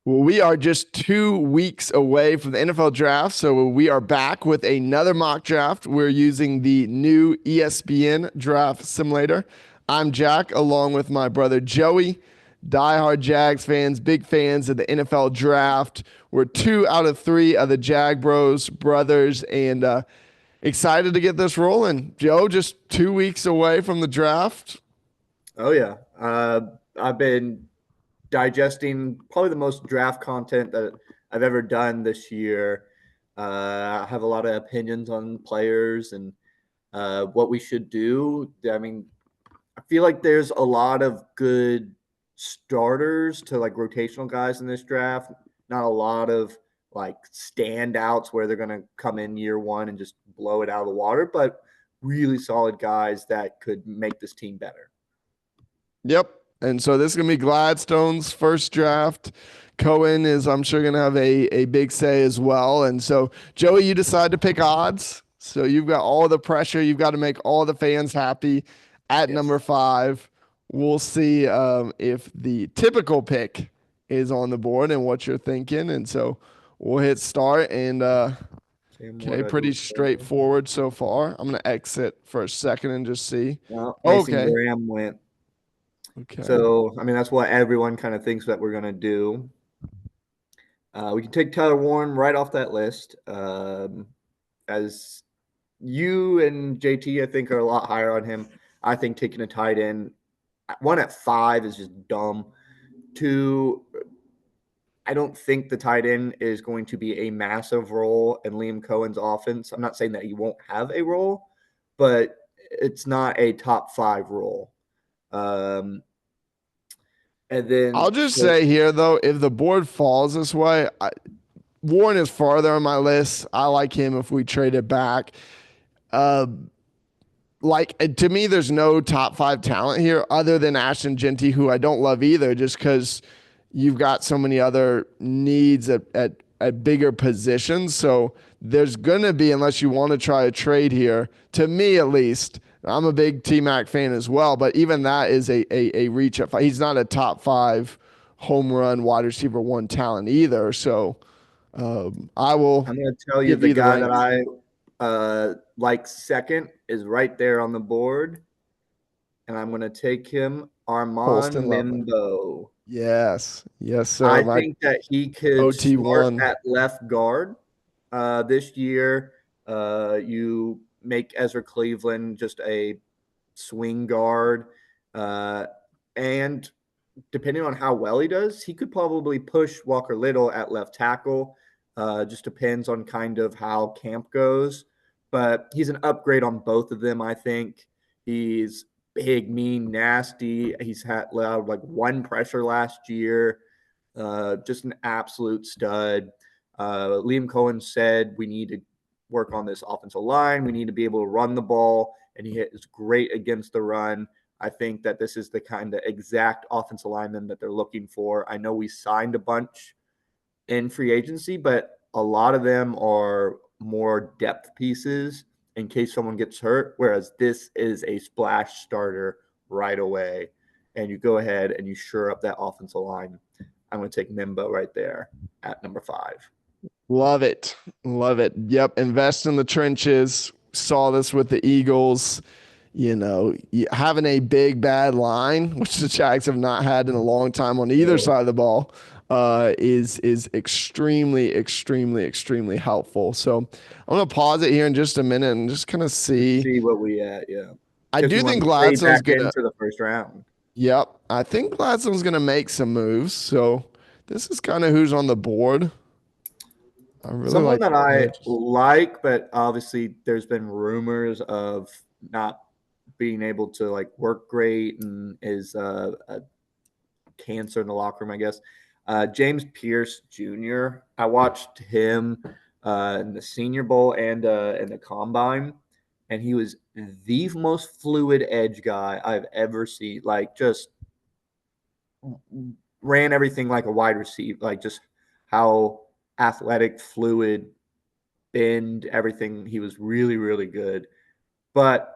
Well, we are just 2 weeks away from the NFL draft, so we are back with another mock draft. We're using the new ESPN draft simulator. I'm Jack, along with my brother Joey, diehard Jags fans, big fans of the NFL draft. We're 2 out of 3 of the Jag Bros brothers, and excited to get this rolling. Joe, just 2 weeks away from the draft. Oh yeah, I've been digesting probably the most draft content that I've ever done this year. I have a lot of opinions on players and what we should do. I mean, I feel like there's a lot of good starters to like rotational guys in this draft. Not a lot of like standouts where they're going to come in year one and just blow it out of the water, but really solid guys that could make this team better. Yep. And so this is going to be Gladstone's first draft. Cohen is, I'm sure, going to have a big say as well. And so, Joey, you decide to pick odds. So you've got all the pressure. You've got to make all the fans happy at Yes. number 5. We'll see if the typical pick is on the board and what you're thinking. And so we'll hit start. And okay, pretty straightforward so far. I'm going to exit for a second and just see. Well, Mason Okay. Graham went. Okay. So, I mean, that's what everyone kind of thinks that we're going to do. We can take Tyler Warren right off that list. As you and JT, I think, are a lot higher on him. I think taking a tight end, one at 5 is just dumb. 2, I don't think the tight end is going to be a massive role in Liam Cohen's offense. I'm not saying that he won't have a role, but it's not a top 5 role. And then I'll just say here, though, if the board falls this way, Warren is farther on my list. I like him if we trade it back. To me, there's no top 5 talent here other than Ashton Genty, who I don't love either, just because you've got so many other needs at bigger positions. So there's going to be, unless you want to try a trade here, to me at least. I'm a big T-Mac fan as well, but even that is a reach. He's not a top 5 home run wide receiver 1 talent either. So I will. I'm going to tell you the guy that I like second is right there on the board, and I'm going to take him, Armand Membou. Yes, sir. I think that he could OT1 start at left guard this year. You make Ezra Cleveland just a swing guard, and depending on how well he does, he could probably push Walker Little at left tackle. Just depends on kind of how camp goes. But he's an upgrade on both of them, I think. He's big, mean, nasty. He's had like 1 pressure last year. Just an absolute stud. Liam Cohen said we need to work on this offensive line. We need to be able to run the ball, and he is great against the run. I think that this is the kind of exact offensive lineman that they're looking for. I know we signed a bunch in free agency, but a lot of them are more depth pieces in case someone gets hurt, whereas this is a splash starter right away. And you go ahead and you shore up that offensive line. I'm going to take Membou right there at number 5. Love it. Love it. Yep. Invest in the trenches. Saw this with the Eagles. Having a big, bad line, which the Jags have not had in a long time on either side of the ball, is extremely, extremely, extremely helpful. So I'm going to pause it here in just a minute and just kind of see what we at. Yeah. I do think Gladstone's going to into the first round. Yep. I think Gladstone's going to make some moves. So this is kind of who's on the board. Someone that I like, but obviously there's been rumors of not being able to like work great and is a cancer in the locker room, I guess. James Pierce Jr. I watched him in the Senior Bowl and in the Combine, and he was the most fluid edge guy I've ever seen. Like, just ran everything like a wide receiver, like just how athletic, fluid, bend, everything. He was really, really good. But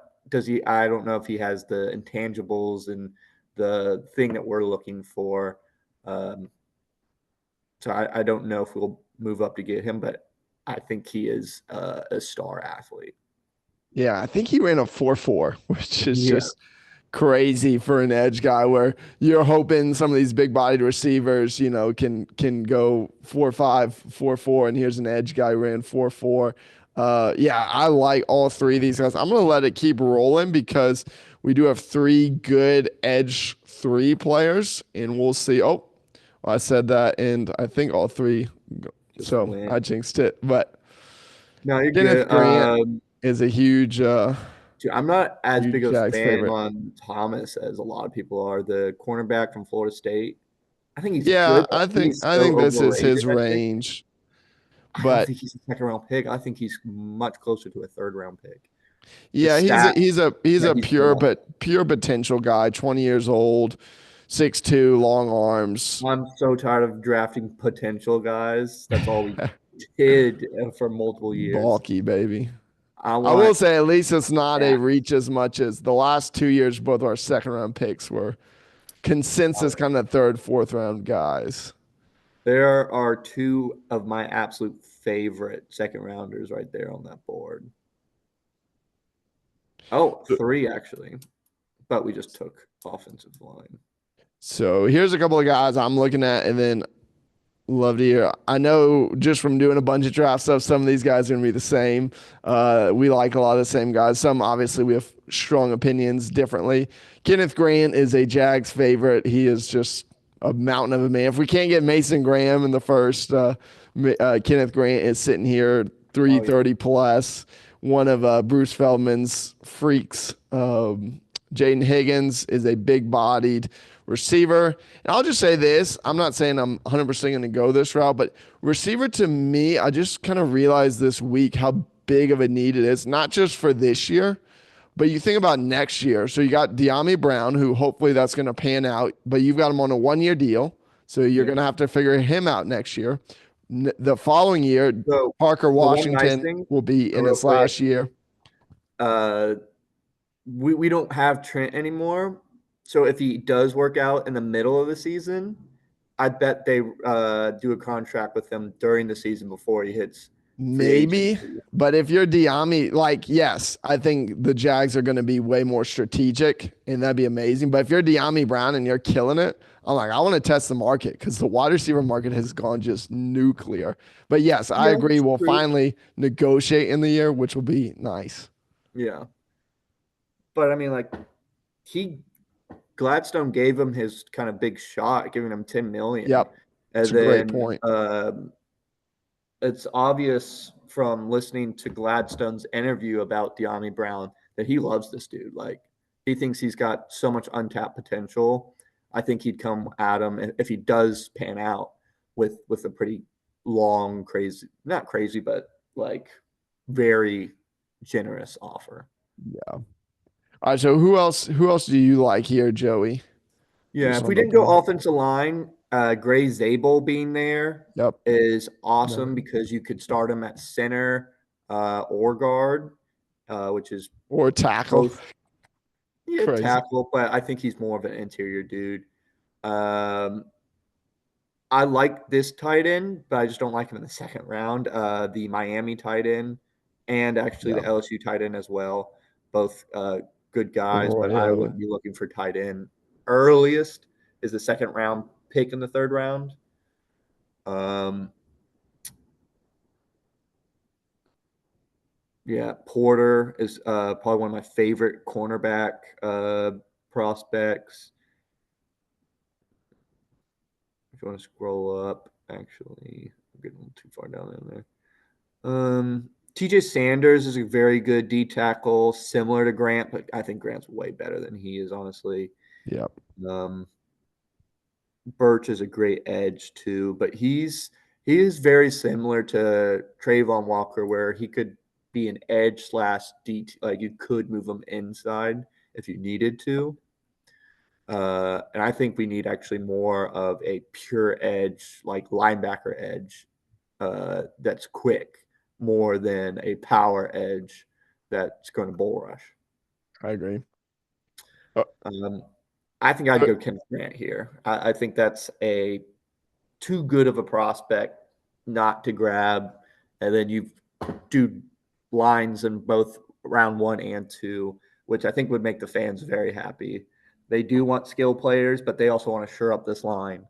I don't know if he has the intangibles and the thing that we're looking for. So I don't know if we'll move up to get him, but I think he is a star athlete. Yeah, I think he ran a 4.4, which is Yeah. just crazy for an edge guy where you're hoping some of these big bodied receivers, can go 4.5, 4.4, and here's an edge guy who ran 4.4. Yeah, I like all three of these guys. I'm gonna let it keep rolling because we do have three good edge three players, and we'll see. Oh, I said that, and I think all three. Just So went. I jinxed it, but No, you're Kenneth good. Grant is a Dude, I'm not as big huge of a Jags fan favorite. on Thomas as a lot of people are. The cornerback from Florida State. I think he's Yeah, good, but he's I so think this is overrated, his I think. range. I don't But think he's a second round pick. I think he's much closer to a third round pick. The yeah, stats he's that a he's put up. pure potential guy, 20 years old, 6'2", long arms. I'm so tired of drafting potential guys. That's all we did for multiple years. Bulky, baby. I I will want say at least it's not a that. reach as much as the last 2 years. Both our second round picks were consensus kind of third, fourth round guys. There are two of my absolute favorite second rounders right there on that board. Oh, three actually, but we just took offensive line. So here's a couple of guys I'm looking at, and then love to hear. I know just from doing a bunch of draft stuff, some of these guys are going to be the same. We like a lot of the same guys. Some obviously we have strong opinions differently. Kenneth Grant is a Jags favorite. He is just a mountain of a man. If we can't get Mason Graham in the first, Kenneth Grant is sitting here Oh yeah, 330 plus. One of Bruce Feldman's freaks. Jayden Higgins is a big bodied receiver. And I'll just say this, I'm not saying I'm 100% going to go this route, but receiver to me, I just kind of realized this week how big of a need it is, not just for this year, but you think about next year. So you got De'Ami Brown, who hopefully that's going to pan out, but you've got him on a 1 year deal. So you're yeah. going to have to figure him out next year. The following year, So Parker the one nice Washington thing, will be in real his quick, last year. uh, we don't have Trent anymore. So if he does work out in the middle of the season, I bet they do a contract with him during the season before he hits free Maybe, agency. but if you're Diami, like, yes, I think the Jags are going to be way more strategic, and that'd be amazing. But if you're Diami Brown and you're killing it, I'm like, I want to test the market because the wide receiver market has gone just nuclear. But yes, I Yeah, agree. it's We'll true. finally negotiate in the year, which will be nice. Yeah, but I mean, like he Gladstone gave him his kind of big shot, giving him 10 million, Yep, it's and a great then point. it's obvious from listening to Gladstone's interview about De'Ami Brown that he loves this dude. Like he thinks he's got so much untapped potential. I think he'd come at him if he does pan out with a pretty long, crazy, not crazy, but like very generous offer. Yeah. All right. So who else? Who else do you like here, Joey? Yeah, Just if we on didn't go looking. offensive line, Gray Zabel being there Yep. is No. awesome because you could start him at center or guard, which is Or tackle. both. Yeah, Crazy. tackle, but I think he's more of an interior dude. Um, I like this tight end, but I just don't like him in the second round. The Miami tight end and actually Yeah. the LSU tight end as well. Both good guys, but I Royale. would be looking for tight end. Earliest is the second round pick in the third round. Um, yeah, Porter is probably one of my favorite cornerback prospects. If you want to scroll up, actually, I'm getting a little too far down in there. TJ Sanders is a very good D tackle, similar to Grant, but I think Grant's way better than he is, honestly. Yep. Um, Birch is a great edge too, but he is very similar to Trayvon Walker, where he could be an edge slash D, like you could move him inside if you needed to. And I think we need actually more of a pure edge, like linebacker edge, that's quick, more than a power edge that's going to bull rush. I agree. Uh, Um, I think I'd uh, go Kenneth Grant here. I think that's a too good of a prospect not to grab. And then you do lines in both round 1 and 2, which I think would make the fans very happy. They do want skill players, but they also want to shore up this line.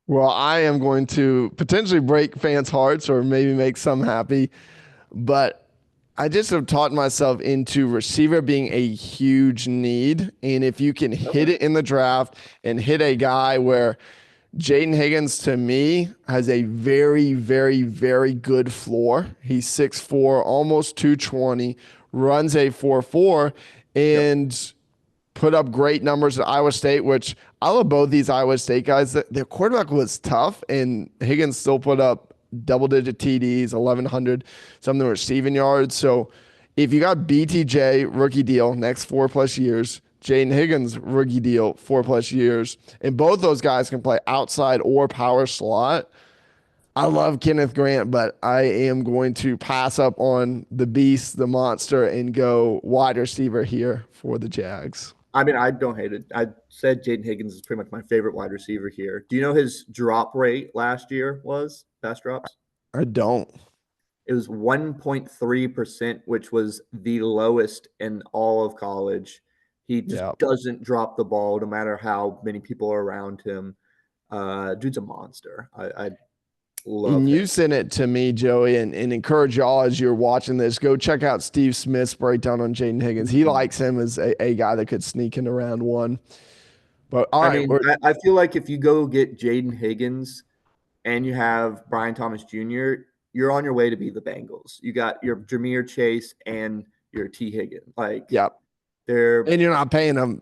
Well, I am going to potentially break fans' hearts or maybe make some happy, but I just have taught myself into receiver being a huge need. And if you can hit it in the draft and hit a guy where Jayden Higgins to me has a very, very, very good floor. He's 6'4", almost 220, runs a 4.4, and put up great numbers at Iowa State, which I love both these Iowa State guys. Their quarterback was tough, and Higgins still put up double-digit TDs, 1,100 something receiving yards. So if you got BTJ, rookie deal, next 4+ years, Jayden Higgins, rookie deal, 4+ years, and both those guys can play outside or power slot. I love Kenneth Grant, but I am going to pass up on the beast, the monster, and go wide receiver here for the Jags. I mean, I don't hate it. I said Jayden Higgins is pretty much my favorite wide receiver here. Do you know his drop rate last year was pass drops? I don't. It was 1.3%, which was the lowest in all of college. He just Yeah. doesn't drop the ball no matter how many people are around him. Dude's a monster. I love And him. you sent it to me, Joey, and encourage y'all as you're watching this, go check out Steve Smith's breakdown on Jayden Higgins. He likes him as a guy that could sneak into round 1. But all I right, mean, I feel like if you go get Jayden Higgins and you have Brian Thomas Jr., you're on your way to be the Bengals. You got your Jahmyr Chase and your T. Higgins. Like, yep. they're And you're not paying them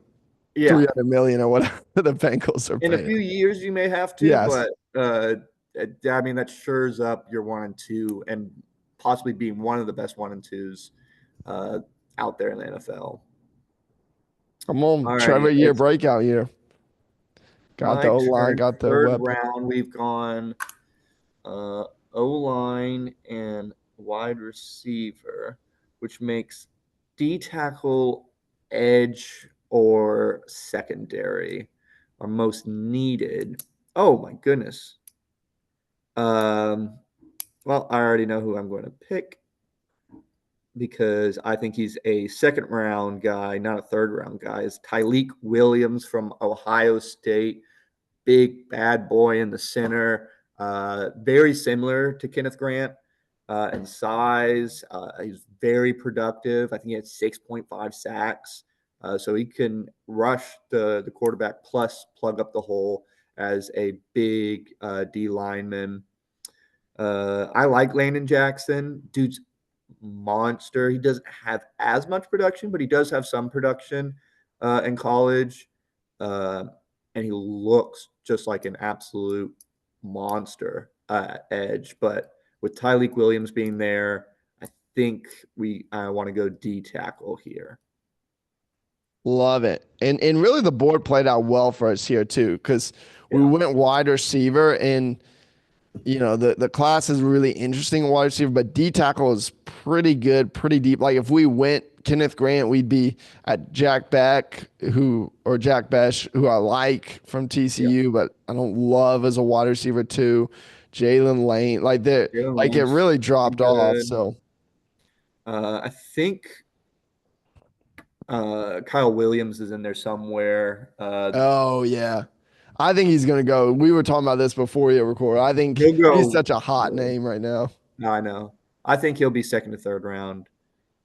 yeah. 300 million or whatever the Bengals are In a paying. few years, you may have to, Yes. but I mean that shores up your 1 and 2 and possibly being one of the best 1 and 2s out there in the NFL. Come on, All righty, Trevor year it's breakout year. Got the my O-line, turn. got the Third weapon. round, we've gone O-line and wide receiver, which makes D tackle, edge, or secondary are most needed. Oh my goodness. Well, I already know who I'm going to pick because I think he's a second round guy, not a third round guy. Is Tyleik Williams from Ohio State, big bad boy in the center, very similar to Kenneth Grant in size. He's very productive. I think he had 6.5 sacks. So he can rush the quarterback plus plug up the hole as a big D lineman. I like Landon Jackson. Dude's monster. He doesn't have as much production, but he does have some production in college. And he looks just like an absolute monster edge. But with Tyleik Williams being there, I think I want to go D tackle here. Love it. And really the board played out well for us here too, because we went wide receiver, and the class is really interesting wide receiver, but D tackle is pretty good, pretty deep. Like if we went Kenneth Grant, we'd be at Jack Besh, who I like from TCU, but I don't love as a wide receiver too. Jaylen Lane, it really dropped off. So I think Kyle Williams is in there somewhere. oh yeah. I think he's gonna go. We were talking about this before we recorded. I think He'll go. he's such a hot name right now. I know. I think he'll be second to third round.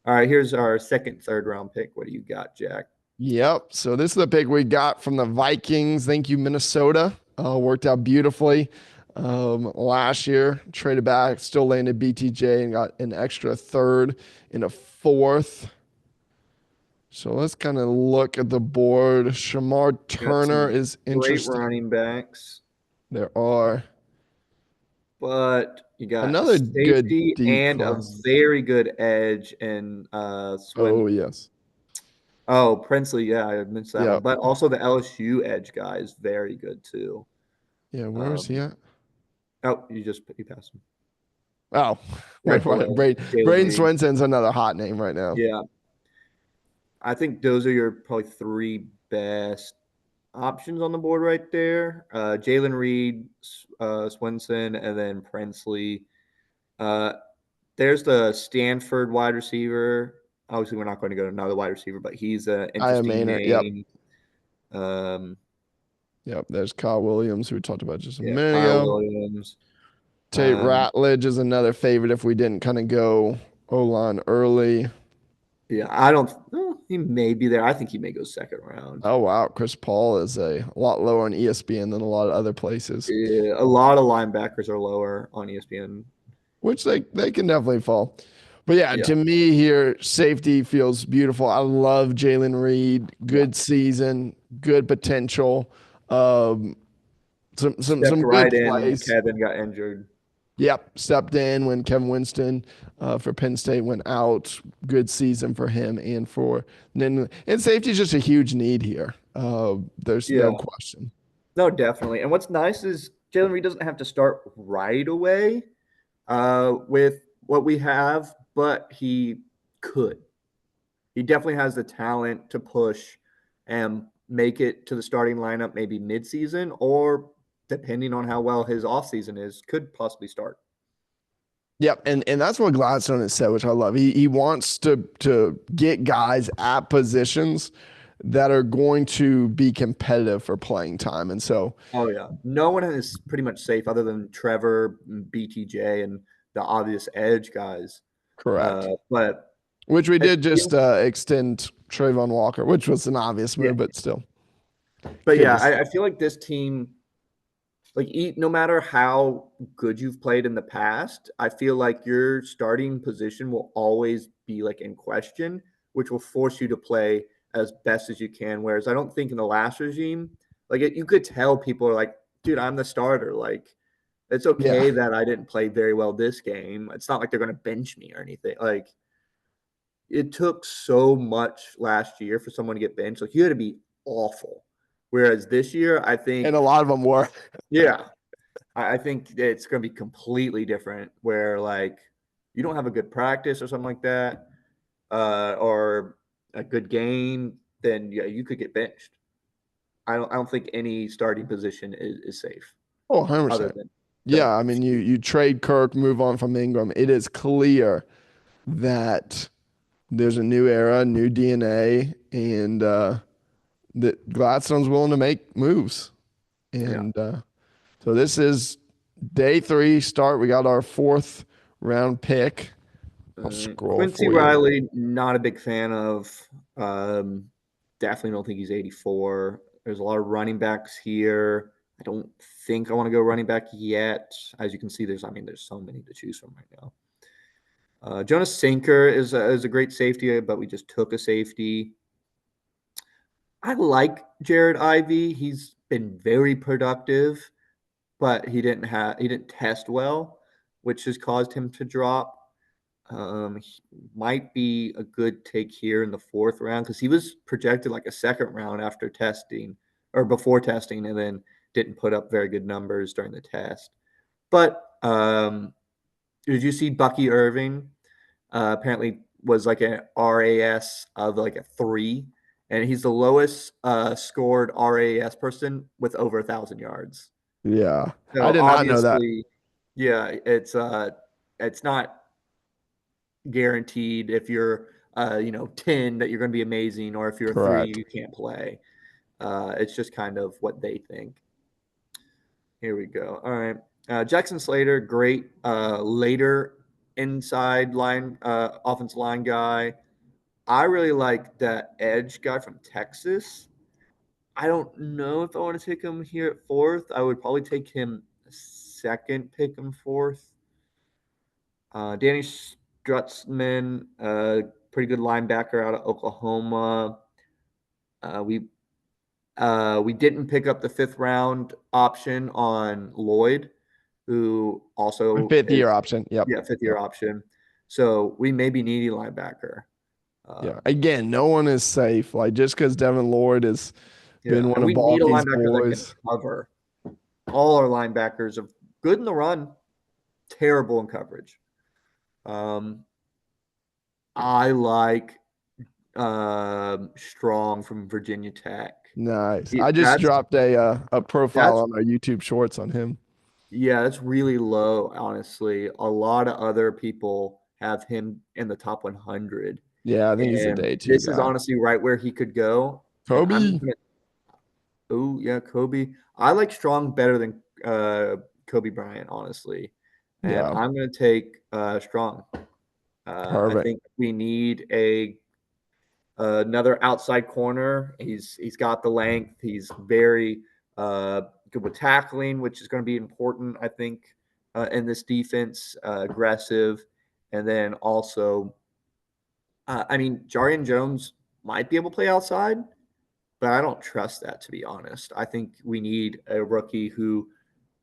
All right, here's our second, third round pick. What do you got, Jack? Yep. So this is the pick we got from the Vikings. Thank you, Minnesota. Worked out beautifully. Last year, traded back, still landed BTJ and got an extra third and a fourth. So let's kind of look at the board. Shamar Turner is interesting. Great running backs. There are. But you got Another good safety deep and class. a very good edge in swim. Oh, yes. Oh, Princely, yeah, I missed that Yeah. one. But also the LSU edge guy is very good too. Yeah, where is he at? Oh, you passed him. Oh, Right below Braden Jaylen. Swenson's another hot name right now. Yeah. I think those are your probably three best options on the board right there. Jaylen Reed, Swinson, and then Princely. Uh, there's the Stanford wide receiver. Obviously, we're not going to go to another wide receiver, but he's an I am interesting Maynard. Yep. name. Um, Yep. There's Kyle Williams, who we talked about just a yeah, minute Kyle ago. Williams. Tate Ratledge is another favorite if we didn't kind of go O-line early. Yeah, I don't. He may be there. I think he may go second round. Oh, wow. Chris Paul is a lot lower on ESPN than a lot of other places, Yeah, a lot of linebackers are lower on ESPN. which they can definitely fall. But yeah, Yeah, to me here, safety feels beautiful. I love Jaylen Reed. yeah. Good season, good potential. Um, Stepped some good right in when plays. Kevin got injured. Yep, stepped in when Kevin Winston for Penn State went out. Good season for him and for and safety is just a huge need here. There's Yeah, no question. no, definitely. And what's nice is Jaylen Reed doesn't have to start right away with what we have, but he could. He definitely has the talent to push and make it to the starting lineup maybe midseason, or depending on how well his offseason is, could possibly start. Yep, and that's what Gladstone has said, which I love. He wants to get guys at positions that are going to be competitive for playing time, and so Oh yeah, no one is pretty much safe other than Trevor, BTJ, and the obvious edge guys. correct. But Which we I did just feel, extend Trayvon Walker, which was an obvious yeah, move, but still but good yeah, to see. I feel like this team, like no matter how good you've played in the past, I feel like your starting position will always be like in question, which will force you to play as best as you can. Whereas I don't think in the last regime, like you could tell people are like, dude, I'm the starter. Like it's Yeah, okay that I didn't play very well this game. It's not like they're going to bench me or anything. Like it took so much last year for someone to get benched. Like you had to be awful. Whereas this year, I and a think, lot of them were. yeah, I think it's going to be completely different. Where like you don't have a good practice or something like that, or a good game, then yeah, you could get benched. I don't think any starting position is safe Oh, other 100%. than Yeah, the I mean, few. you trade Kirk, move on from Ingram. It is clear that there's a new era, new DNA, and that Gladstone's willing to make moves. Yeah. And so this is day 3 start. We got our 4th round pick. I'll scroll Quincy for you. Riley, not a big fan of. Um, Definitely don't think he's 84. There's a lot of running backs here. I don't think I want to go running back yet. As you can see, there's so many to choose from right now. Jonas Sinker is a great safety, but we just took a safety. I like Jared Ivey. He's been very productive, but he didn't test well, which has caused him to drop. He might be a good take here in the 4th round because he was projected like a second round after testing or before testing, and then didn't put up very good numbers during the test. But did you see Bucky Irving? Apparently was like an RAS of like a 3, and he's the lowest scored RAS person with over 1,000 yards. Yeah, I So did not know that. obviously, yeah, it's not guaranteed if you're 10 that you're going to be amazing, or if you're a 3 Correct. you can't play. It's just kind of what they think. Here we go. All right. Jackson Slater, great later inside line offensive line guy. I really like that edge guy from Texas. I don't know if I want to take him here at 4th. I would probably take him second, pick him 4th. Danny Strutzman, pretty good linebacker out of Oklahoma. Uh, we we didn't pick up the 5th round option on Lloyd, who also 5th-year is, option. Yep. yeah, 5th-year Yep. option. So we may be needy linebacker. Yeah. Um, Again, no one is safe. Like just because Devin Lloyd has yeah, been one and of we need a Balky's linebacker that can boys. cover. All our linebackers are good in the run, terrible in coverage. Um, I like Strong from Virginia Tech. Nice. I just That's dropped a profile that's on our YouTube Shorts on him. yeah, that's really low, honestly. A lot of other people have him in the top 100, Yeah, I think he's a and day two this is guy. honestly right where he could go. And I'm Kobe. gonna, oh yeah, Kobe. I like Strong better than Kobe Bryant, honestly, and Yeah, I'm gonna take Strong. I perfect. think we need another outside corner. He's got the length. He's very good with tackling, which is going to be important, I think, in this defense. Aggressive, and then also, I mean, Jarian Jones might be able to play outside, but I don't trust that, to be honest. I think we need a rookie who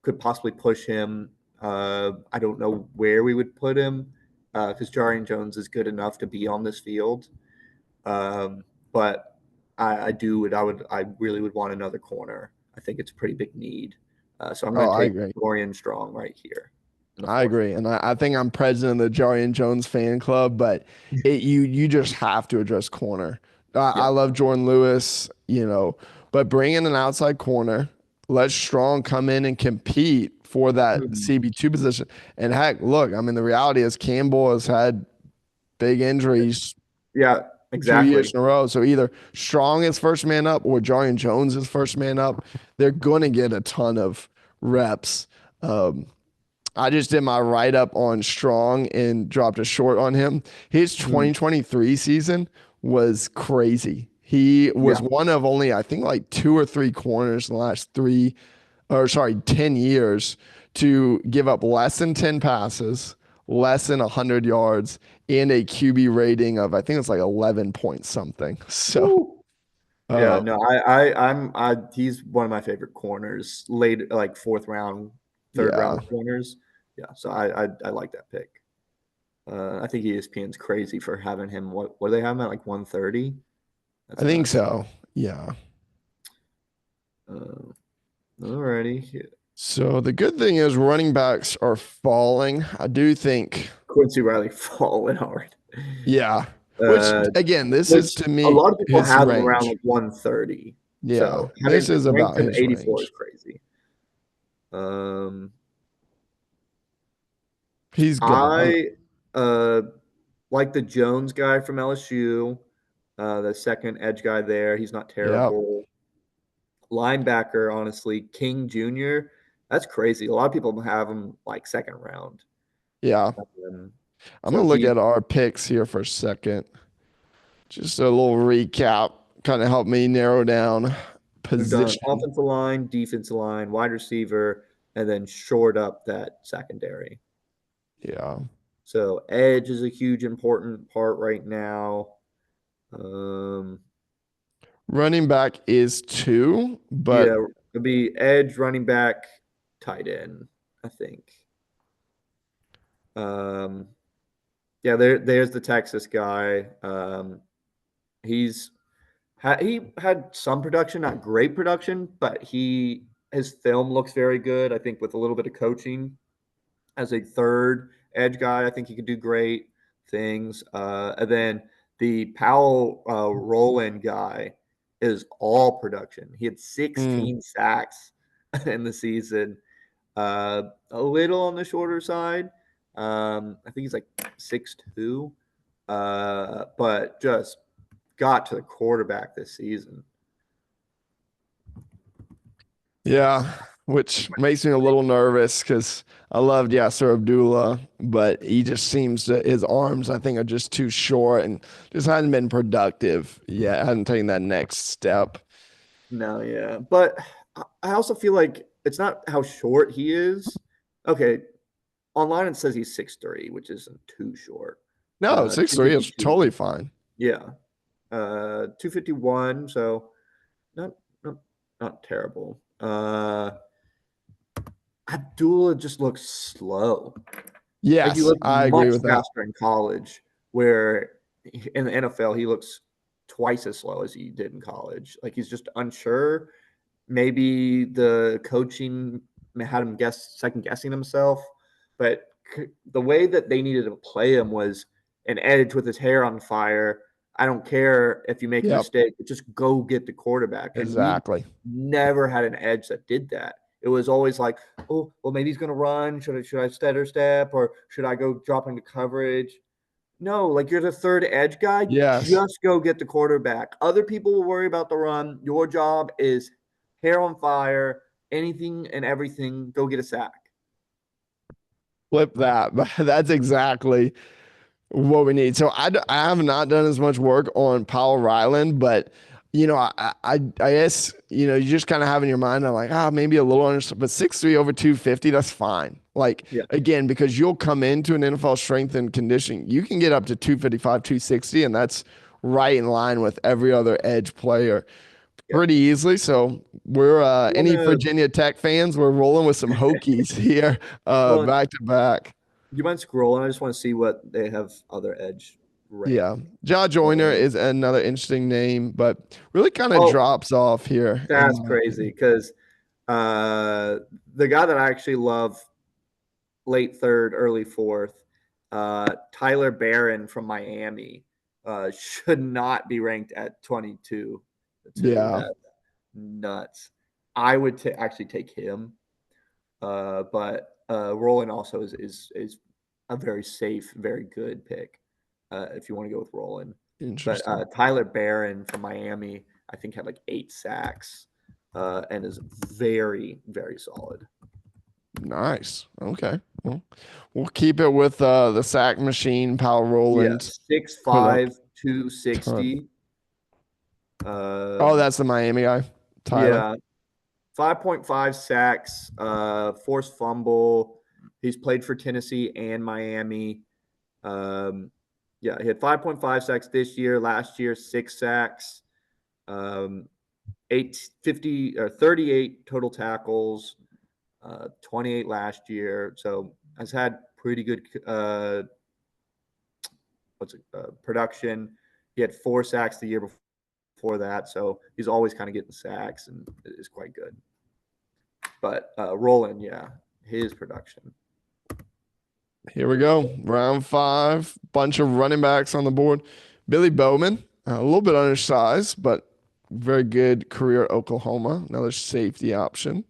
could possibly push him. I don't know where we would put him because Jarian Jones is good enough to be on this field. But I really would want another corner. I think it's a pretty big need. So I'm Oh, going to I take agree. Dorian Strong right here in the I fourth. agree, and I think I'm president of the Jarian Jones fan club, but you just have to address corner. I Yep. love Jordan Lewis, but bring in an outside corner. Let Strong come in and compete for that Mhm. CB2 position. And heck, look, I mean, the reality is Campbell has had big injuries Yeah, 2 years exactly. in a row. So either Strong is first man up or Jarian Jones is first man up. They're going to get a ton of reps. Um, I just did my write up on Strong and dropped a short on him. His Mhm. 2023 season was crazy. He was Yeah. one of only, I think, like two or three corners in the last 10 years to give up less than 10 passes, less than 100 yards, and a QB rating of, I think it's like 11 point something. So, Woo. Yeah, uh, no, he's one of my favorite corners, late like fourth round, third yeah, round corners. Yeah, so I like that pick. I think ESPN's crazy for having him. What do they have him at, like 130? I That's think nuts. so. Yeah. Uh, Alrighty. So the good thing is running backs are falling. I do think, Quincy Riley falling hard. yeah. Which Uh, again, this is which to a me lot of people his have him around range. like 130. Yeah, So having this is ranked about him his 84 is range. crazy. Um, He's good. I uh like the Jones guy from LSU, the second edge guy there. He's not Yep. terrible. Linebacker, honestly, King Jr. That's crazy. A lot of people have him like second round. Yeah. Um, I'm so gonna look he at our picks here for a second. Just a little recap, kind of help me narrow down we've done position. offensive line, defensive line, wide receiver, and then shored up that secondary. Yeah. So edge is a huge important part right now. Um, Running back is two, yeah, but it'll be edge, running back, tight end, I think. Um, yeah, there's the Texas guy. He's he had some production, not great production, but his film looks very good. I think with a little bit of coaching as a third edge guy, I think he could do great things. And then the Powell Roland guy is all production. He had mm, 16 sacks in the season. A little on the shorter side. I think he's like 6'2", but just got to the quarterback this season. yeah, which makes me a little nervous because I loved Yasser Abdullah, but he just seems to his arms I think are just too short and just hadn't been productive yet. Hadn't taken that next step. No, yeah, but I also feel like it's not how short he is. Okay, online it says he's 6'3", which isn't too short. No, 6'3" is 252. totally fine. Yeah. 251, so not not not terrible. Abdullah just looks slow. Like he Yes, looked I much agree with that. faster in college, where in the NFL he looks twice as slow as he did in college. Like he's just unsure. Maybe the coaching had him second guessing himself, but the way that they needed to play him was an edge with his hair on fire, I don't care if you make a Yep. mistake, but just go get the quarterback. And we Exactly. never had an edge that did that. It was always like, oh, well, maybe he's going to run. Should I stutter step, or should I go drop into coverage? No, like you're the third edge guy. Yes. Just go get the quarterback. Other people will worry about the run. Your job is hair on fire, anything and everything. Go get a sack. Flip that. That's exactly what we need. So I have not done as much work on Powell-Ryland, but I guess you just kind of have in your mind, I'm like, maybe a little under, but 6'3" over 250, that's fine. Like Yeah. again, because you'll come into an NFL strength and conditioning, you can get up to 255, 260, and that's right in line with every other edge player Yeah. pretty easily. So we're any wanna- Virginia Tech fans, we're rolling with some Hokies here, Well, back to back. you mind scrolling? I just want to see what they have other edge Yeah. ranked. Ja Joyner is another interesting name, but really kind of Oh, drops off here. that's crazy because the guy that I actually love, late third, early fourth, Tyler Barron from Miami, should not be ranked at 22. Yeah. That's nuts. I would actually take him, but Roland also is a very safe, very good pick if you want to go with Roland. But Interesting. Tyler Barron from Miami, I think, had like 8 sacks and is very, very solid. Nice. Okay. Well, we'll keep it with the sack machine, Powell-Ryland. 6'5", Ton. 260. Oh, that's the Miami guy, Tyler. Yeah, 5.5 sacks, forced fumble. He's played for Tennessee and Miami. Yeah, he had 5.5 sacks this year. Last year, 6 sacks, 38 total tackles, 28 last year. So has had pretty good production. He had 4 sacks the year before that, so he's always kind of getting sacks and is quite good. But Roland, yeah, his production. Here we go. Round 5. Bunch of running backs on the board. Billy Bowman, a little bit undersized, but very good career at Oklahoma. Another safety option.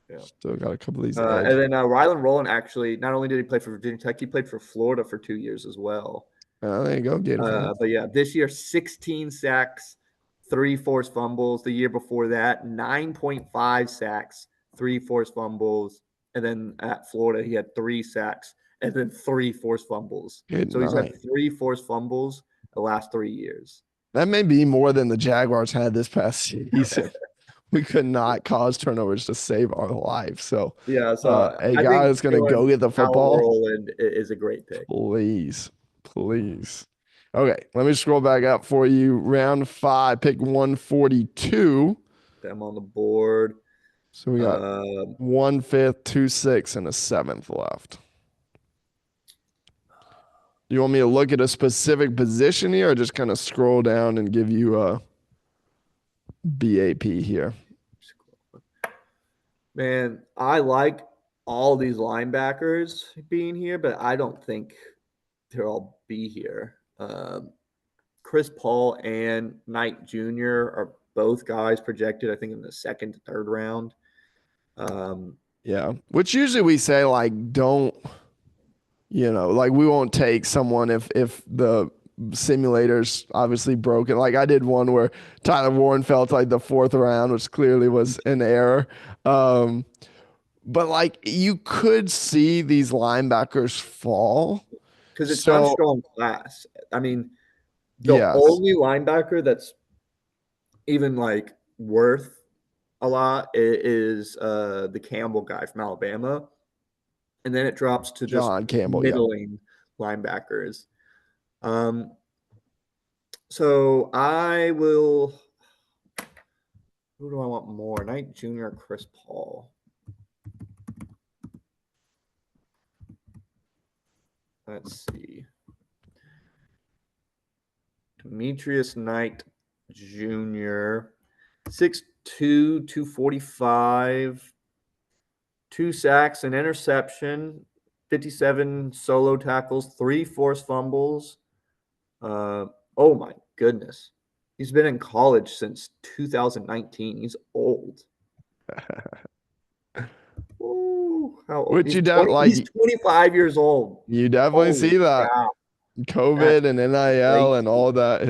Yeah. Still got a couple of these and then Ryland Roland, actually, not only did he play for Virginia Tech, he played for Florida for 2 years as well. There you go, Gator fans. But yeah, this year 16 sacks, 3 forced fumbles. The year before that, 9.5 sacks, 3 forced fumbles. And then at Florida, he had 3 sacks and then 3 forced fumbles. Good So he's night. had 3 forced fumbles the last 3 years. That may be more than the Jaguars had this past season. We could not cause turnovers to save our life. So yeah, so a guy that's going to go get the football. Roland is a great pick. Please. Okay, let me scroll back up for you. Round 5, pick 142. I'm on the board. So we got 1 5th, 2 6, and a 7th left. You want me to look at a specific position here or just kind of scroll down and give you a BAP here? Man, I like all these linebackers being here, but I don't think they'll all be here. Chris Paul and Knight Jr. are both guys projected, I think, in the 2nd to 3rd round. Yeah, which usually we say, like, don't, like we won't take someone if the simulator's obviously broken. Like I did one where Tyler Warren fell to like the 4th round, which clearly was an error. But like you could see these linebackers fall because it's not a strong class. I mean, the yes. only linebacker that's even like worth a lot is the Campbell guy from Alabama, and then it drops to just John Campbell, middling linebackers. So I will. Who do I want more? Knight Jr. or Chris Paul? Let's see. Demetrius Knight Jr. 6'2", 245, 2 sacks, an interception, 57 solo tackles, 3 forced fumbles. Oh my goodness. He's been in college since 2019. He's old. Ooh, how old? Which He's you don't 20, he's like. 25 years old. You definitely Holy see that. cow. That's COVID and NIL and crazy. all that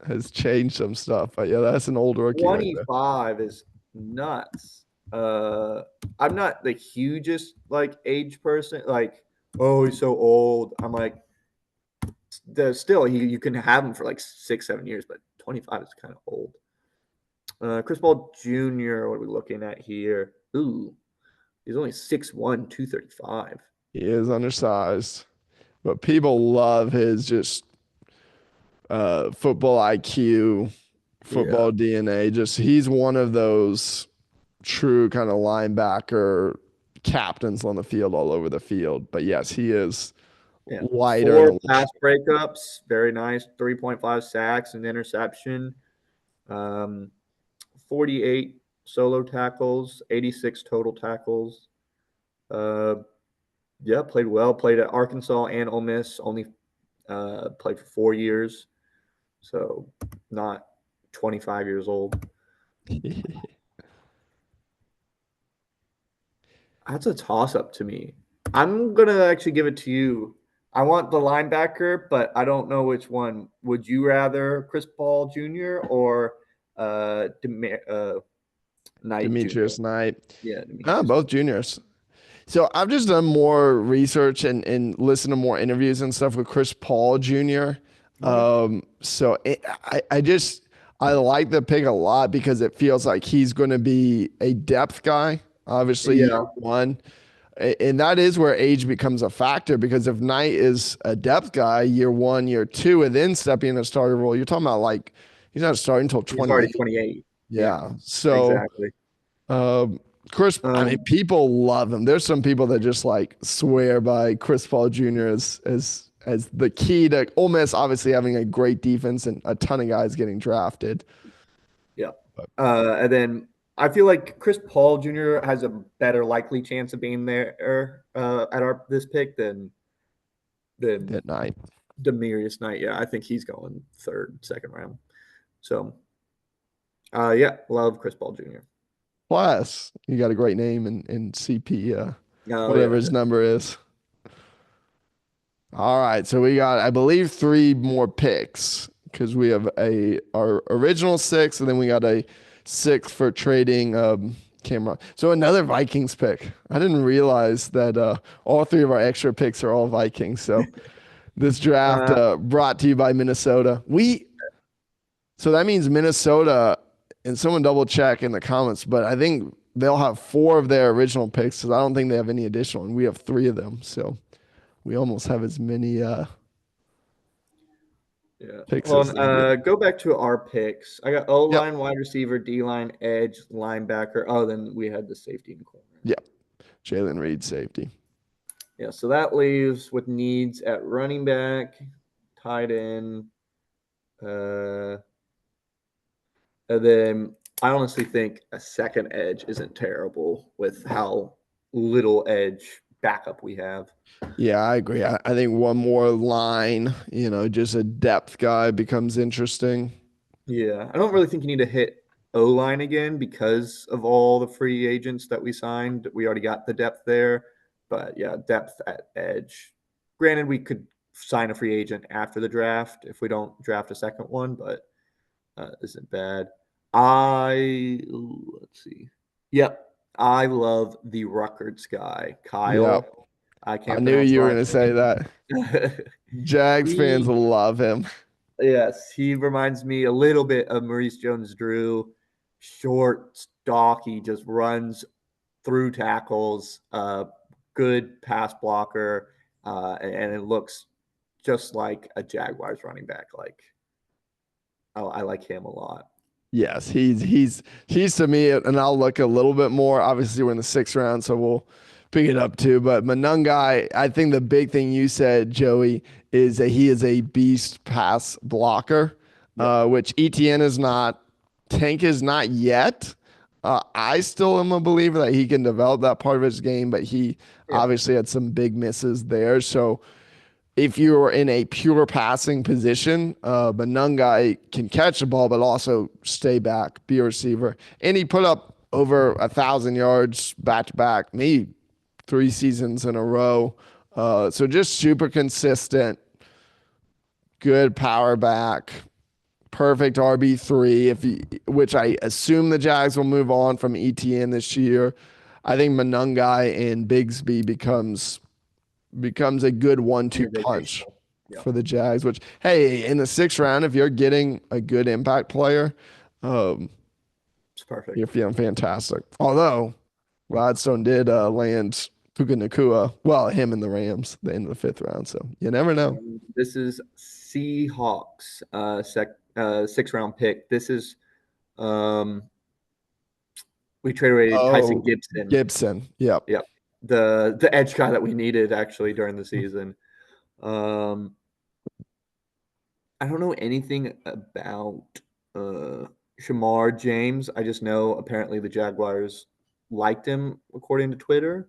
has changed some stuff. But yeah, that's an old rookie right there. 25 is nuts. Uh, I'm not the hugest like age person. Like, oh, he's so old. I'm like, still, you can have him for like 6, 7 years, but 25 is kind of old. Chris Paul Jr. What are we looking at here? Ooh, he's only 6'1", 235. He is undersized, but people love his just football IQ, Yeah, football DNA. Just he's one of those true kind of linebacker captains on the field all over the field. But yes, he is yeah. lighter and a Four little pass short. breakups, very nice. 3.5 sacks and interception. Um, 48 solo tackles, 86 total tackles. Uh, yeah, played well. Played at Arkansas and Ole Miss. Only played for 4 years, so not 25 years old. That's a toss up to me. I'm gonna actually give it to you. I want the linebacker, but I don't know which one. Would you rather Chris Paul Jr. or Knight Jr.? Demetrius Knight. Yeah, Demetrius. Both juniors. So I've just done more research and listened to more interviews and stuff with Chris Paul Jr. Okay. I like the pick a lot because it feels like he's going to be a depth guy. Obviously, year Yeah, one, and that is where age becomes a factor because if Knight is a depth guy year one, year two, and then stepping in a starter role, you're talking about like he's not starting until he's already 28. 28. Yeah, Yeah. So exactly. um, Chris, I mean, Um, people love him. There's some people that just like swear by Chris Paul Jr. as the key to Ole Miss obviously having a great defense and a ton of guys getting drafted. yeah. But And then I feel like Chris Paul Jr. has a better likely chance of being there at our this pick than that night. Demarius Knight. Yeah, I think he's going third, second round. So, yeah, love Chris Paul Jr. Plus, you got a great name in CP, Oh whatever yeah, his number is. All right, so we got, I believe, three more picks because we have our original six, and then we got a six for trading Cameron. So another Vikings pick. I didn't realize that all three of our extra picks are all Vikings. So this draft uh, brought to you by Minnesota. So that means Minnesota, and someone double check in the comments, but I think they'll have four of their original picks because I don't think they have any additional, and we have three of them. So we almost have as many yeah. picks Hold as they do. on. Go back to our picks. I got O Yep. line, wide receiver, D line, edge, linebacker. Oh, then we had the safety and corner. Yep. Jaylen Reed, safety. Yeah, so that leaves with needs at running back, tight end, and then I honestly think a second edge isn't terrible with how little edge backup we have. Yeah, I agree. I think one more line, just a depth guy becomes interesting. Yeah, I don't really think you need to hit O line again because of all the free agents that we signed. We already got the depth there, but yeah, depth at edge. Granted, we could sign a free agent after the draft if we don't draft a second one, but isn't bad. Let's see. Yep, I love the Rutgers guy, Yeah. Kyle. I I can't knew pronounce you the were last going to say that. name. Jags fans he will love him. Yes, he reminds me a little bit of Maurice Jones-Drew. Short, stocky, just runs through tackles. Good pass blocker, and it looks just like a Jaguars running back. Like I like him a lot. Yes, he's to me, and I'll look a little bit more. Obviously, we're in the sixth round, so we'll pick it up too. But Monangai, I think the big thing you said, Joey, is that he is a beast pass blocker, Yep. which ETN is not. Tank is not yet. I still am a believer that he can develop that part of his game, but he Yeah. obviously had some big misses there. So if you're in a pure passing position, Monangai can catch the ball, but also stay back, be a receiver. And he put up over 1,000 yards back to back, maybe 3 seasons in a row. So just super consistent, good power back, perfect RB3. Which I assume the Jags will move on from ETN this year. I think Monangai and Bigsby becomes a good 1-2 punch Organizational. Yeah, for the Jags. Which, hey, in the 6th round, if you're getting a good impact player, it's perfect. you're feeling fantastic. Although Gladstone did land Puka Nakua, well, him and the Rams, the end of the 5th round. So you never know. This is Seahawks 6th round pick. This is we traded Tyson Oh, Gibson. Gibson. Yep. Yep. The edge guy that we needed actually during the season. I don't know anything about Shamar James. I just know apparently the Jaguars liked him according to Twitter.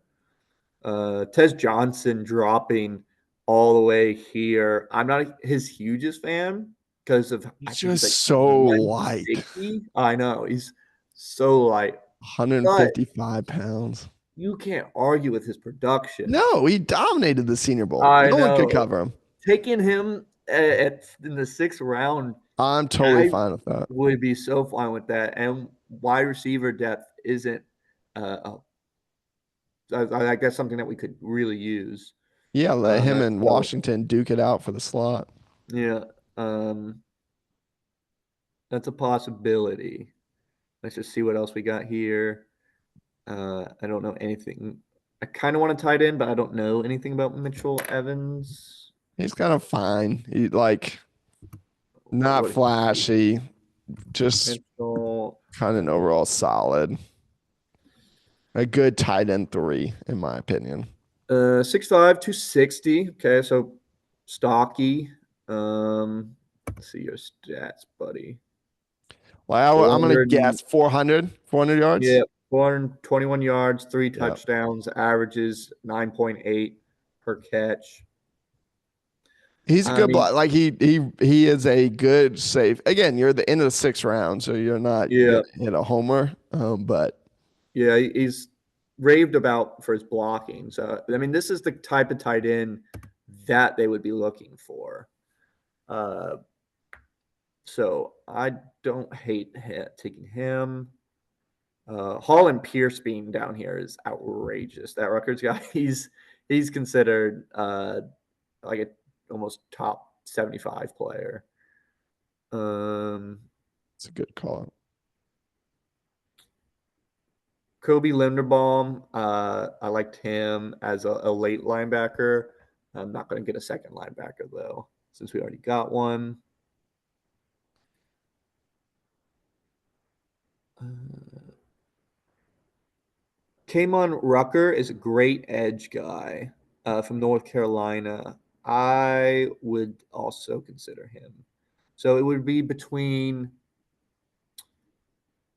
Tez Johnson dropping all the way here. I'm not his hugest fan because of I He's think he's just like so light, 160. I know he's so light, but 155 pounds. you can't argue with his production. No, he dominated the Senior Bowl. I No one could know cover him. taking him in the 6th round, I'm totally I fine with that. would be so fine with that. And wide receiver depth isn't, I guess, something that we could really use. Yeah, let him and So Washington duke it out for the slot. yeah, that's a possibility. Let's just see what else we got here. I don't know anything. I kind of want to tight end, but I don't know anything about Mitchell Evans. He's kind of fine. He like not What flashy, just Mitchell? kind of an overall solid. A good tight end 3, in my opinion. 6'5", 260. Okay, so stocky. Let's see your stats, buddy. Well, I'm gonna 400, guess 400 yeah, yards. 421 yards, 3 Yeah. touchdowns, averages 9.8 per catch. He's a I good mean, block. Like he is a good safe. Again, you're at the end of the 6th round, so you're not yeah, gonna hit a homer. But yeah, he's raved about for his blocking. So, I mean, this is the type of tight end that they would be looking for. So I don't hate taking him. Holland Pierce being down here is outrageous. That Rutgers guy, he's considered like a almost top 75 player. it's a good call. Kobe Linderbaum, I liked him as a late linebacker. I'm not going to get a second linebacker though, since we already got one. Kamon Rucker is a great edge guy from North Carolina. I would also consider him. So it would be between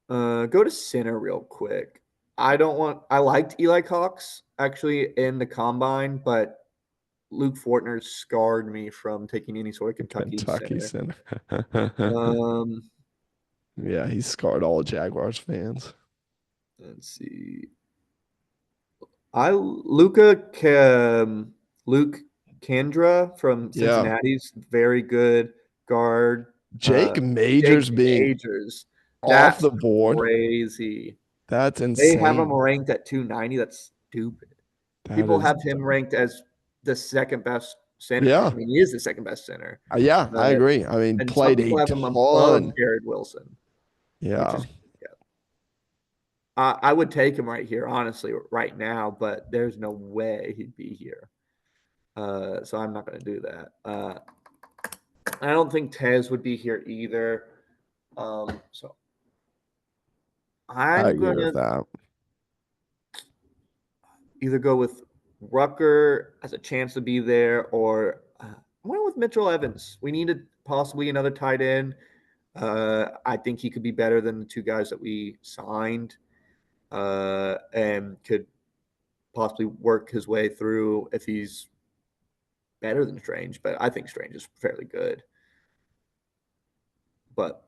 go to center real quick. I liked Eli Cox actually in the combine, but Luke Fortner scarred me from taking any sort of Kentucky Kentucky center. center. Um, Yeah, he scarred all Jaguars fans. let's see. Luke Kendra from Yeah. Cincinnati's very good guard. Jake Jake Majors being Majors, off that's the board. crazy. That's They have him insane. ranked at 290. That's stupid. That People is have him ranked as the second best center. yeah. I mean, he is the second best center. Yeah, I agree. I mean, And some played a people have him above ton. Jared Wilson, which Yeah. is yeah. I would take him right here, honestly, right now, but there's no way he'd be here. So I'm not going to do that. I don't think Tez would be here either. So I I'm agree going with to that. either go with Rucker as a chance to be there, or I'm going with Mitchell Evans. We needed possibly another tight end. I think he could be better than the 2 guys that we signed, and could possibly work his way through if he's better than Strange, but I think Strange is fairly good. But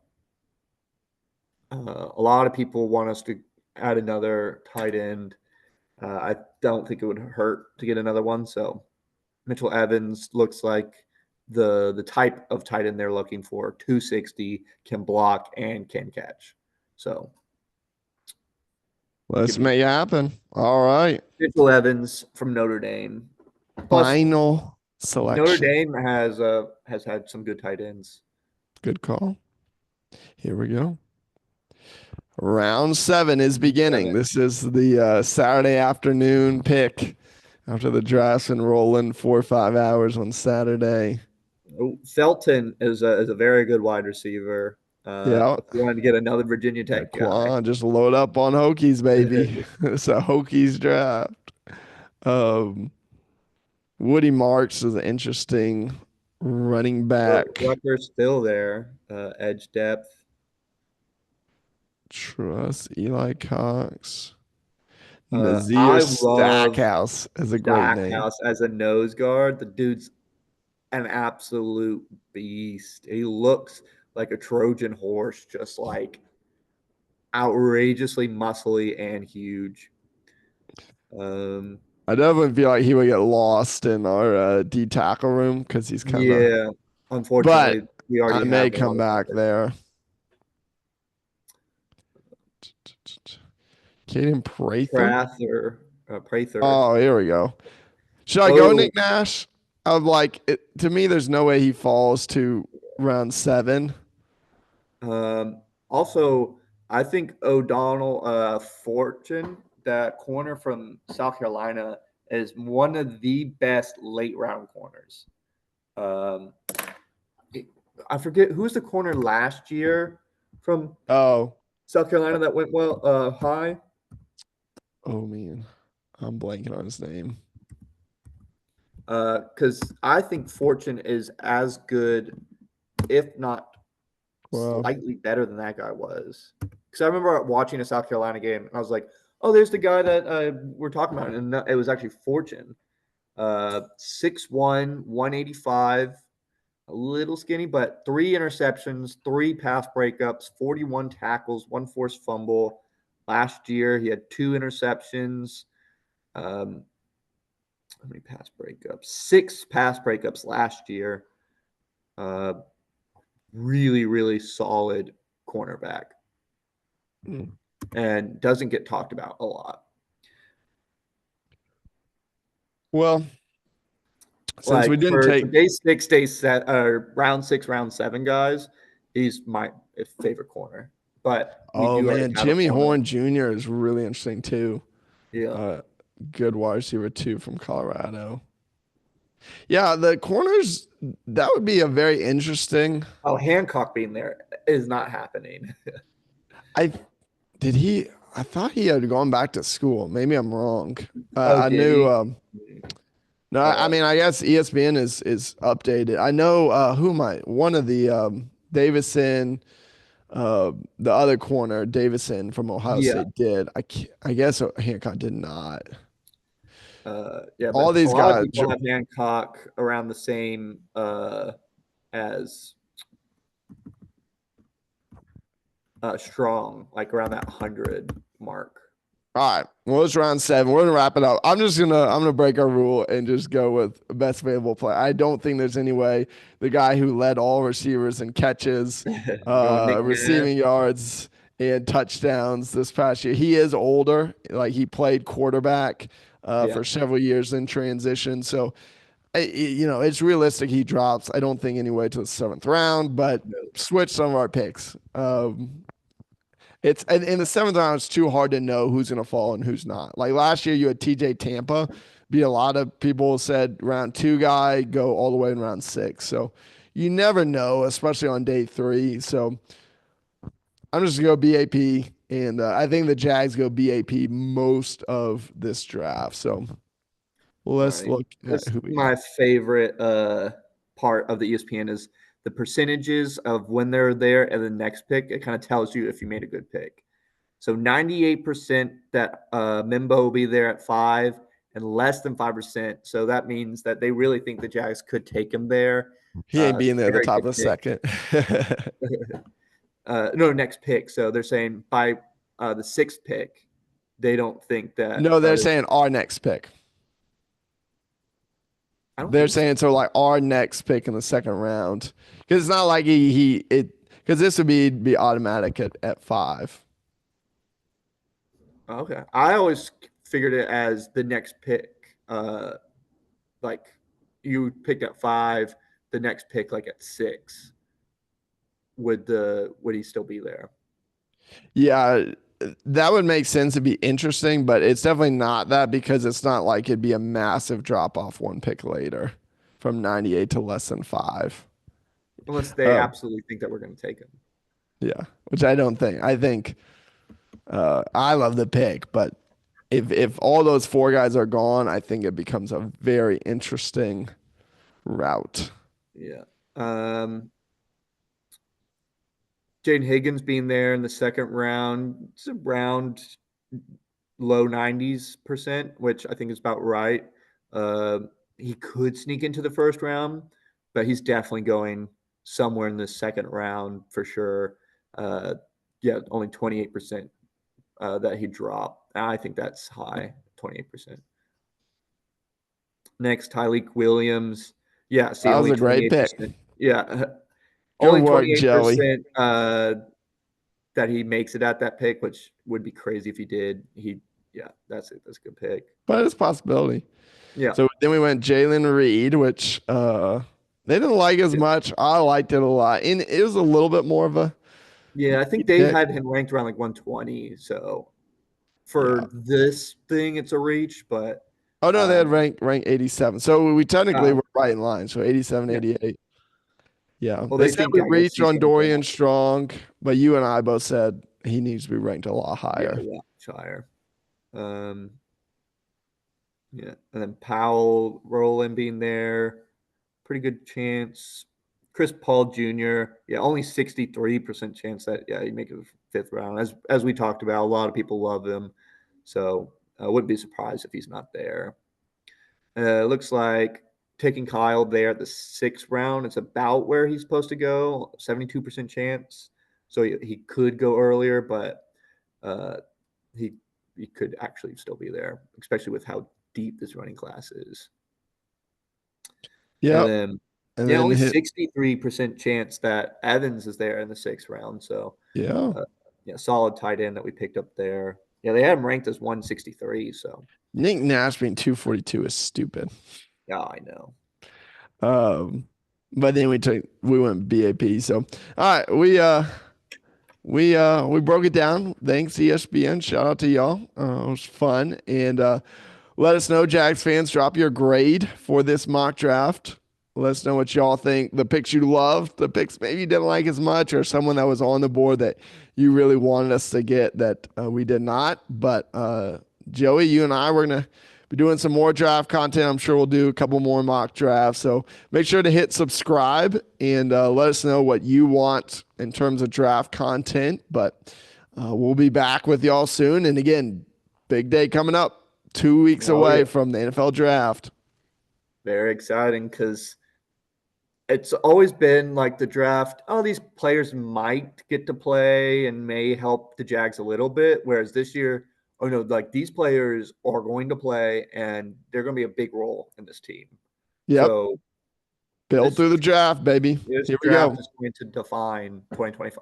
a lot of people want us to add another tight end. I don't think it would hurt to get another one. So Mitchell Evans looks like the type of tight end they're looking for. 260, can block and can catch. So Let's make it happen. All right. Mitchell Evans from Notre Dame. Plus, Final Notre selection. Dame has had some good tight ends. Good call. Here we go. Round 7 is beginning. This is the Saturday afternoon pick after the draft's been rolling 4 or 5 hours on Saturday. Felton is a very good wide receiver. Yeah. If you wanted to get another Virginia Tech guy. Just load up on Hokies, baby. It's a Hokies draft. Woody Marks is an interesting running back. Rutgers still there. Edge depth. Trust Eli Cox. I Nazir love Stackhouse is a great name. Stackhouse as a nose guard. The dude's an absolute beast. He looks like a Trojan horse, just like outrageously muscly and huge. I definitely feel like he would get lost in our D tackle room because he's kind of. Unfortunately, But we already I may come back there. Caden Prather. Prather. Oh, here we go. Should I go Nick Nash? I'm like, to me, there's no way he falls to round 7. Also, I think O'Donnell Fortune, that corner from South Carolina, is one of the best late round corners. I forget who's the corner last year from South Carolina that went high. Oh man, I'm blanking on his name. Because I think Fortune is as good, if not slightly better than that guy was. Because I remember watching a South Carolina game and I was like, oh, there's the guy that we're talking about. And it was actually Fortune. 6'1", 185, a little skinny, but 3 interceptions, 3 pass breakups, 41 tackles, 1 forced fumble. Last year, he had 2 interceptions. How many pass breakups? 6 pass breakups last year. Really, really solid cornerback. And doesn't get talked about a lot. Well, since we didn't take day 6, round 6, round 7 guys, he's my favorite corner. But Jimmy Horn Jr. is really interesting too. Yeah, good wide receiver too from Colorado. Yeah, the corners, that would be a very interesting. Oh, Hancock being there is not happening. I thought he had gone back to school. Maybe I'm wrong. I knew. No, I mean, I guess ESPN is updated. I know one of the Davison, the other corner, Davison from Ohio State did. I guess Hancock did not. All these guys have Hancock around the same as Strong, like around that 100 mark. All right. Well, it's round 7. We're gonna wrap it up. I'm gonna break our rule and just go with best available play. I don't think there's any way the guy who led all receivers in catches, receiving yards, and touchdowns this past year. He is older. Like he played quarterback for several years in transition. So it's realistic he drops. I don't think anyway to the 7th round, but switch some of our picks. It's in the 7th round. It's too hard to know who's going to fall and who's not. Like last year, you had TJ Tampa. A lot of people said round 2 guy go all the way in round 6. So you never know, especially on day 3. So I'm just going to go BAP, and I think the Jags go BAP most of this draft. So let's look at who we my favorite part of the ESPN is the percentages of when they're there and the next pick. It kind of tells you if you made a good pick. So 98% that Membou will be there at 5, and less than 5%. So that means that they really think the Jags could take him there. He ain't being there at the Very top of good the second. No, next pick. So they're saying by the 6th pick, they don't think that. No, they're saying our next pick. They're saying so like our next pick in the second round, because it's not like because this would be automatic at 5. Okay, I always figured it as the next pick. Like you picked at 5, the next pick like at 6. Would he still be there? Yeah, that would make sense. It'd be interesting, but it's definitely not that, because it's not like it'd be a massive drop off one pick later from 98 to less than 5. Unless they absolutely think that we're going to take him. Yeah, which I don't think. I think I love the pick, but if all those 4 guys are gone, I think it becomes a very interesting route. Yeah. Jayden Higgins being there in the second round, it's around low 90s%, which I think is about right. He could sneak into the first round, but he's definitely going somewhere in the second round for sure. Only 28% that he dropped. I think that's high, 28%. Next, Tyleik Williams. Yeah, see, That was only a great 28%. pick. Yeah. Good Only work, 28% that he makes it at that pick, which would be crazy if he did. That's a good pick. But it's a possibility. Yeah. So then we went Jaylen Reed, which they didn't like as much. I liked it a lot. And it was a little bit more of a. Yeah, I think they had him ranked around like 120. So for this thing, it's a reach, but. Oh, no, they had rank 87. So we technically were right in line. So 87, 88. Yeah. Well, they said we reached on Dorian strong, but you and I both said he needs to be ranked a lot higher. Yeah, higher. And then Powell-Ryland being there, pretty good chance. Chris Paul Jr., only 63% chance that he make it 5th round. As we talked about, a lot of people love him, so I wouldn't be surprised if he's not there. Looks like taking Kyle there at the 6th round, it's about where he's supposed to go, 72% chance. So he could go earlier, but he could actually still be there, especially with how deep this running class is. Yeah. And then only 63% chance that Evans is there in the 6th round. So solid tight end that we picked up there. Yeah, they had him ranked as 163. So Nick Nash being 242 is stupid. Yeah, I know. But then we went BAP. So all right, we broke it down. Thanks ESPN. Shout out to y'all. It was fun. And let us know, Jags fans, drop your grade for this mock draft. Let us know what y'all think. The picks you loved, the picks maybe you didn't like as much, or someone that was on the board that you really wanted us to get that we did not. But Joey, you and I, we're going to be doing some more draft content. I'm sure we'll do a couple more mock drafts. So make sure to hit subscribe and let us know what you want in terms of draft content. But we'll be back with y'all soon. And again, big day coming up, 2 weeks away from the NFL draft. Very exciting because it's always been like the draft. Oh, these players might get to play and may help the Jags a little bit. Whereas this year, oh no, like these players are going to play and they're going to be a big role in this team. Yep. So build through the draft, baby. This Here we draft go. is going to define 2025.